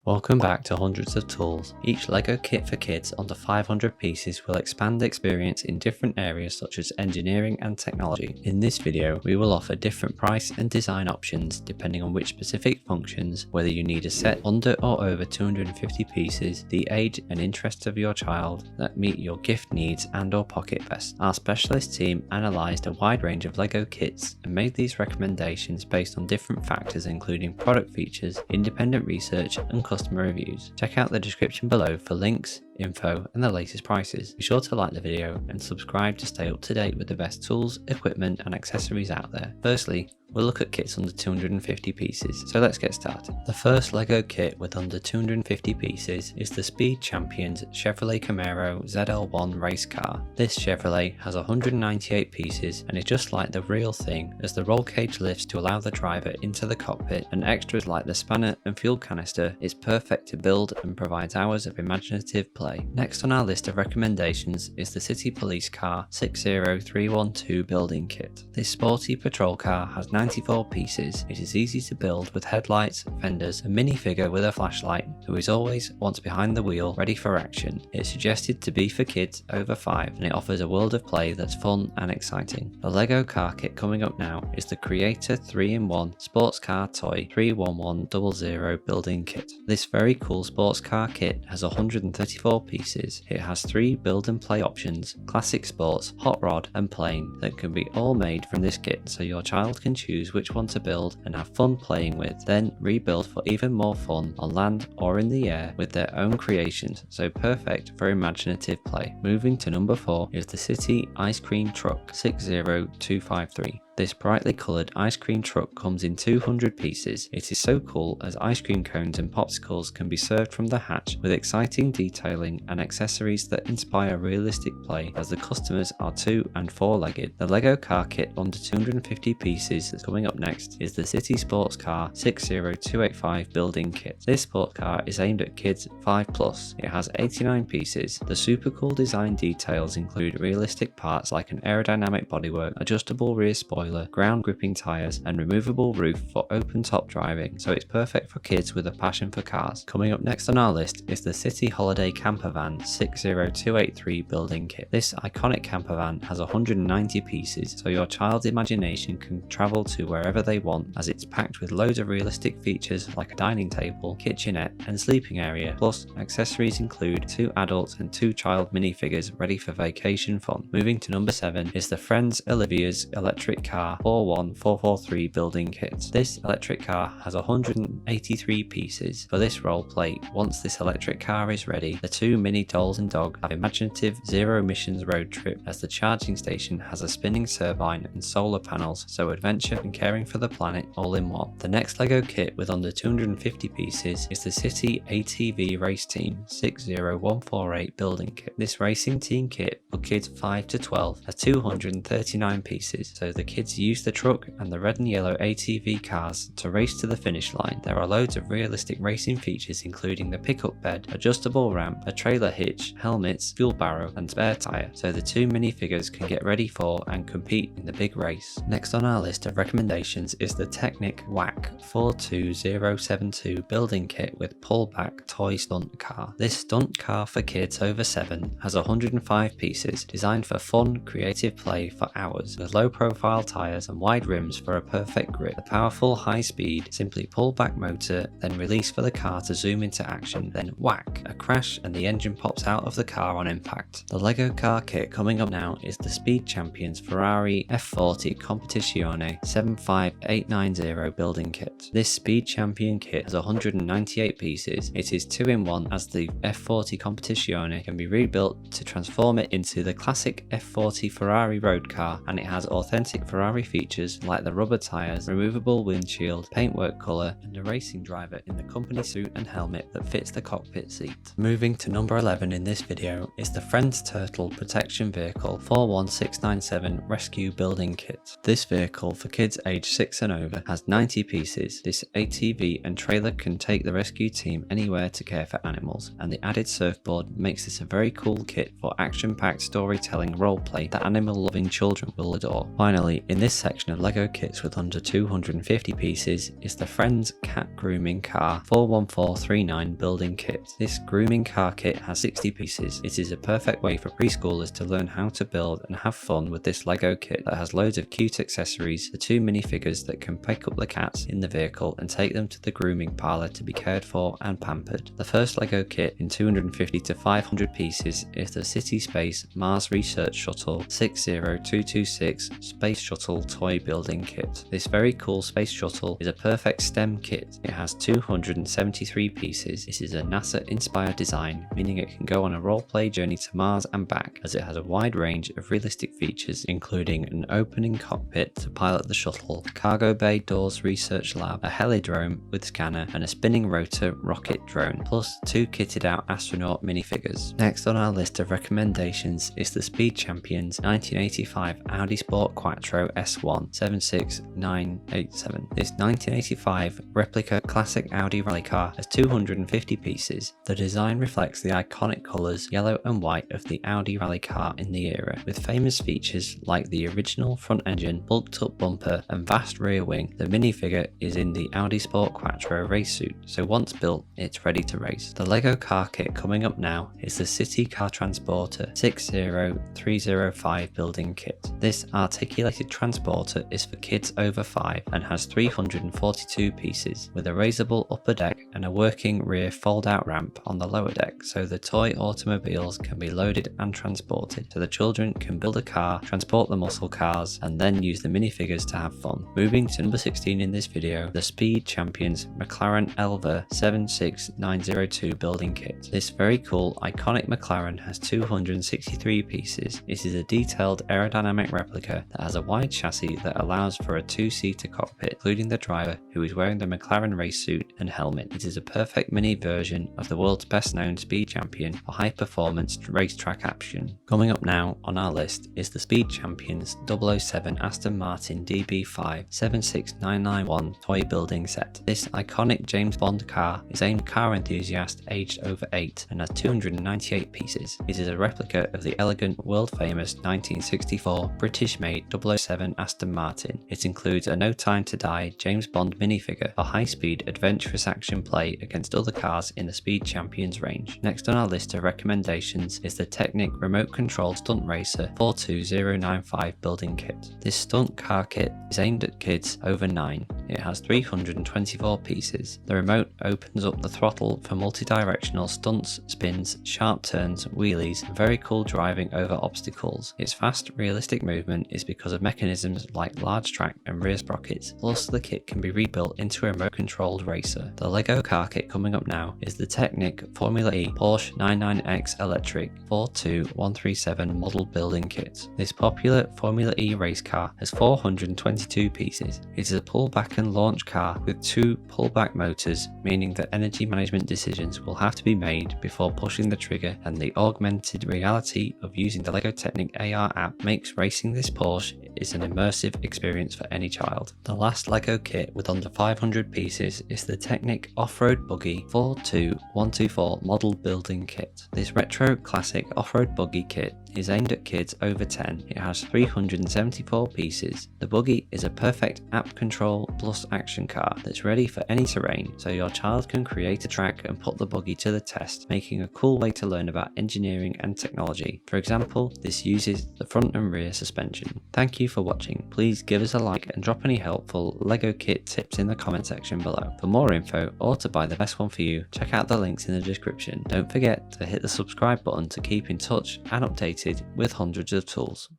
Welcome back to Hundreds of Tools. Each LEGO kit for kids under 500 pieces will expand experience in different areas such as engineering and technology. In this video, we will offer different price and design options depending on which specific functions, whether you need a set under or over 250 pieces, the age and interests of your child that meet your gift needs and or pocket best. Our specialist team analysed a wide range of LEGO kits and made these recommendations based on different factors including product features, independent research and customer reviews. Check out the description below for links, info and the latest prices. Be sure to like the video and subscribe to stay up to date with the best tools, equipment and accessories out there. Firstly, we'll look at kits under 250 pieces, so let's get started. The first LEGO kit with under 250 pieces is the Speed Champions Chevrolet Camaro ZL1 race car. This Chevrolet has 198 pieces and is just like the real thing, as the roll cage lifts to allow the driver into the cockpit, and extras like the spanner and fuel canister is perfect to build and provides hours of imaginative play. Next on our list of recommendations is the City Police Car 60312 building kit. This sporty patrol car has 94 pieces. It is easy to build with headlights, fenders, a minifigure with a flashlight who is always once behind the wheel ready for action. It's suggested to be for kids over 5 and it offers a world of play that's fun and exciting. The LEGO car kit coming up now is the Creator 3-in-1 Sports Car Toy 31100 building kit. This very cool sports car kit has 134 pieces. It has 3 build and play options: classic sports, hot rod and plain, that can be all made from this kit, so your child can choose which one to build and have fun playing with, then rebuild for even more fun on land or in the air with their own creations, so perfect for imaginative play. Moving to number 4 is the City Ice Cream Truck 60253. This brightly coloured ice cream truck comes in 200 pieces. It is so cool as ice cream cones and popsicles can be served from the hatch with exciting detailing and accessories that inspire realistic play, as the customers are 2- and 4-legged. The LEGO car kit under 250 pieces that's coming up next is the City Sports Car 60285 building kit. This sports car is aimed at kids 5+. It has 89 pieces. The super cool design details include realistic parts like an aerodynamic bodywork, adjustable rear spoiler, ground gripping tyres and removable roof for open top driving, so it's perfect for kids with a passion for cars. Coming up next on our list is the City Holiday Camper Van 60283 building kit. This iconic camper van has 190 pieces, so your child's imagination can travel to wherever they want, as it's packed with loads of realistic features like a dining table, kitchenette and sleeping area. Plus, accessories include 2 adults and 2 child minifigures ready for vacation fun. Moving to number 7 is the Friends Olivia's electric car 41443 building kit. This electric car has 183 pieces. For this role play, once this electric car is ready, the 2 mini dolls and dog have imaginative zero emissions road trip, as the charging station has a spinning turbine and solar panels, so adventure and caring for the planet all in one. The next LEGO kit with under 250 pieces is the City ATV Race Team 60148 building kit. This racing team kit for kids 5 to 12 has 239 pieces, so the kids use the truck and the red and yellow ATV cars to race to the finish line. There are loads of realistic racing features including the pickup bed, adjustable ramp, a trailer hitch, helmets, fuel barrel and spare tyre, so the 2 minifigures can get ready for and compete in the big race. Next on our list of recommendations is the Technic WAC 42072 building kit with pullback toy stunt car. This stunt car for kids over 7 has 105 pieces, designed for fun, creative play for hours, with low profile tyres and wide rims for a perfect grip. The powerful high speed simply pull back motor, then release for the car to zoom into action, then whack, a crash and the engine pops out of the car on impact. The LEGO car kit coming up now is the Speed Champions Ferrari F40 Competizione 75890 building kit. This Speed Champion kit has 198 pieces. It is 2-in-1, as the F40 Competizione can be rebuilt to transform it into the classic F40 Ferrari road car, and it has authentic Ferrari features like the rubber tyres, removable windshield, paintwork colour and a racing driver in the company suit and helmet that fits the cockpit seat. Moving to number 11 in this video is the Friends Turtle Protection Vehicle 41697 Rescue Building Kit. This vehicle for kids aged 6 and over has 90 pieces. This ATV and trailer can take the rescue team anywhere to care for animals, and the added surfboard makes this a very cool kit for action-packed storytelling roleplay that animal-loving children will adore. Finally, In this section of LEGO kits with under 250 pieces is the Friends Cat Grooming Car 41439 building kit. This grooming car kit has 60 pieces. It is a perfect way for preschoolers to learn how to build and have fun with this LEGO kit that has loads of cute accessories, the 2 minifigures that can pick up the cats in the vehicle and take them to the grooming parlour to be cared for and pampered. The first LEGO kit in 250 to 500 pieces is the City Space Mars Research Shuttle 60226 Space Shuttle Toy Building Kit. This very cool space shuttle is a perfect STEM kit. It has 273 pieces. This is a NASA inspired design, meaning it can go on a roleplay journey to Mars and back, as it has a wide range of realistic features including an opening cockpit to pilot the shuttle, cargo bay doors research lab, a helidrome with scanner and a spinning rotor rocket drone, plus 2 kitted out astronaut minifigures. Next on our list of recommendations is the Speed Champions 1985 Audi Sport Quattro S1 76987. This 1985 replica classic Audi rally car has 250 pieces. The design reflects the iconic colours yellow and white of the Audi rally car in the era, with famous features like the original front engine, bulked up bumper and vast rear wing. The minifigure is in the Audi Sport Quattro race suit, so once built it's ready to race. The LEGO car kit coming up now is the City Car Transporter 60305 building kit. This articulated transporter is for kids over 5 and has 342 pieces, with a raisable upper deck and a working rear fold-out ramp on the lower deck, so the toy automobiles can be loaded and transported, so the children can build a car, transport the muscle cars, and then use the minifigures to have fun. Moving to number 16 in this video, the Speed Champions McLaren Elva 76902 building kit. This very cool, iconic McLaren has 263 pieces. It is a detailed aerodynamic replica that has a wide chassis that allows for a 2-seater cockpit, including the driver, who is wearing the McLaren race suit and helmet. It is a perfect mini version of the world's best known speed champion for high performance racetrack action. Coming up now on our list is the Speed Champions 007 Aston Martin DB5 76991 toy building set. This iconic James Bond car is aimed at car enthusiasts aged over 8 and has 298 pieces. It is a replica of the elegant, world famous 1964 British made 007 Aston Martin. It includes a No Time to Die James Bond minifigure for high speed adventurous action play against other cars in the Speed Champions range. Next on our list of recommendations is the Technic remote controlled stunt racer 42095 building kit. This stunt car kit is aimed at kids over 9. It has 324 pieces. The remote opens up the throttle for multi-directional stunts, spins, sharp turns, wheelies, and very cool driving over obstacles. Its fast, realistic movement is because of mechanisms like large track and rear sprockets, plus the kit can be rebuilt into a remote controlled racer. The LEGO car kit coming up now is the Technic Formula E Porsche 99X Electric 42137 model building kit. This popular Formula E race car has 422 pieces. It is a pullback and launch car with 2 pullback motors, meaning that energy management decisions will have to be made before pushing the trigger, and the augmented reality of using the LEGO Technic AR app makes racing this Porsche is an immersive experience for any child. The last LEGO kit with under 500 pieces is the Technic Off-Road Buggy 42124 model building kit. This retro classic off-road buggy kit is aimed at kids over 10. It has 374 pieces. The buggy is a perfect app control plus action car that's ready for any terrain, so your child can create a track and put the buggy to the test, making a cool way to learn about engineering and technology. For example, this uses the front and rear suspension. Thank you for watching. Please give us a like and drop any helpful LEGO kit tips in the comment section below. For more info or to buy the best one for you, check out the links in the description. Don't forget to hit the subscribe button to keep in touch and updated with hundreds of tools.